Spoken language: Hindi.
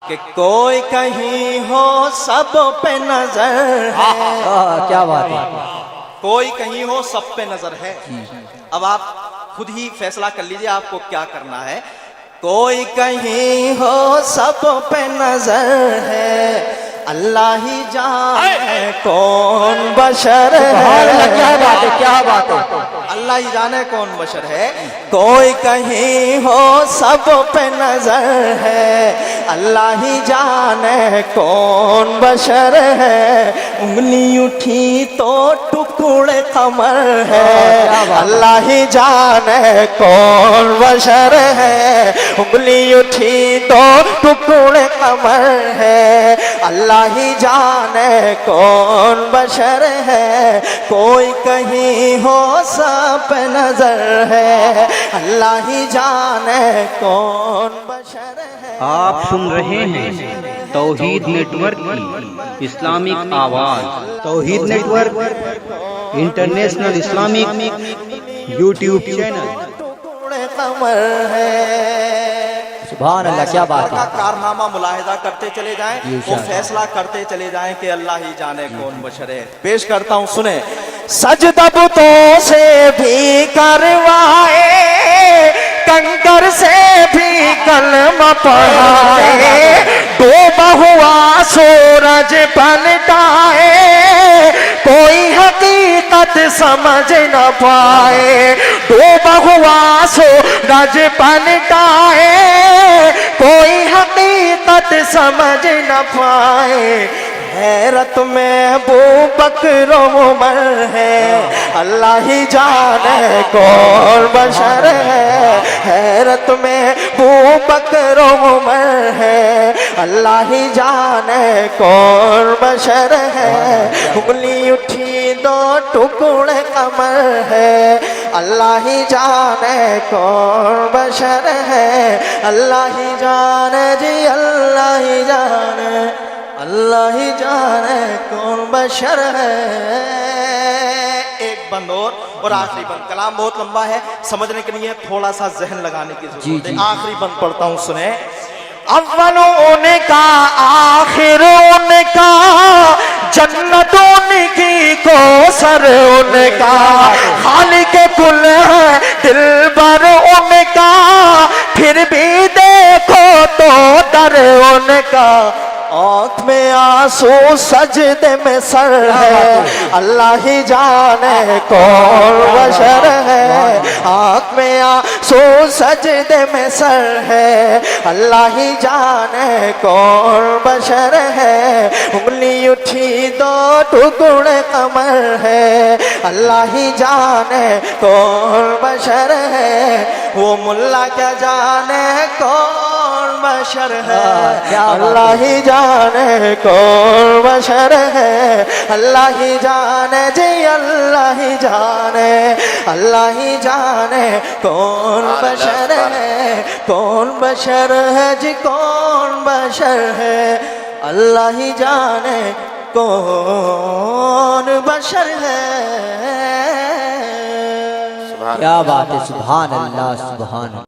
कि कोई कहीं हो सब पे नजर है। क्या बात है। कोई कहीं हो सब पे नजर है। अब आप खुद ही फैसला कर लीजिए आपको क्या करना है। कोई कहीं हो सब पे नजर है, अल्लाह ही जाने कौन बशर है। क्या बात है, क्या बात है। अल्लाह ही जाने कौन बशर है। कोई कहीं हो सब पे नजर है, अल्लाह ही जाने कौन बशर है। उंगली उठी तो टुकड़े कमर है, अल्लाह ही जाने कौन बशर है। उंगली उठी तो टुकड़े कमर है, अल्लाह ही जाने कौन बशर है। कोई कहीं हो सब पे नजर है, अल्लाह ही जाने कौन बशर है। आप सुन रहे हैं तौहीद नेटवर्क की इस्लामिक आवाज। Tauheed network international Islamic YouTube channel. कमर है। सुभान अल्लाह, क्या बात है। कारनामा मुलाहिजा करते चले जाएं और फैसला करते चले जाएं कि अल्लाह ही जाने कौन बशर है। पेश करता हूं, सुने। सजदबतों से भी करवाए, कंकर से भी कलमा पढ़ाए, डूबा हुआ सूरज पलटाए, कोई हकीकत समझ न पाए। डूबा हुआ सूरज पलटाए, कोई हकीकत समझ न पाए। हैरत में अबू बकर उमर है, अल्लाह ही जाने कौन बशर है। हैरत में अबू बकर उमर है, अल्लाह ही जाने कौन बशर है। उंगली उठी दो टुकड़े कमर है, अल्लाह ही जाने कौन बशर है। अल्लाह ही जाने जी, अल्लाह ही जाने, अल्लाह ही जाने कौन बशर है। एक बंद और आखिरी बंद। कलाम बहुत लंबा है, समझने के लिए थोड़ा सा जहन लगाने की जरूरत है। आखिरी बंद पढ़ता हूं, सुने। अव्वल उनका आखिर उनका, जन्नत उनकी कौसर उनका, खालिक कुल है दिलबर उनका, फिर भी देखो तो डर उनका। आँख में आंसू सजदे में सर है, अल्लाह ही जाने कौन बशर है। आँख में आंसू सजदे में सर है, अल्लाह ही जाने कौन बशर है। उंगली उठी दो टुकड़े कमर है, अल्लाह ही जाने कौन बशर है। वो मुल्ला क्या जाने कौन बशर है, अल्लाह ही जाने कौन बशर है। अल्लाह ही जाने जी, अल्लाह ही जाने, अल्लाह ही जाने कौन बशर है। कौन बशर है जी, कौन बशर है, अल्लाह ही जाने कौन बशर है। क्या बात है। सुभान अल्लाह, सुभान।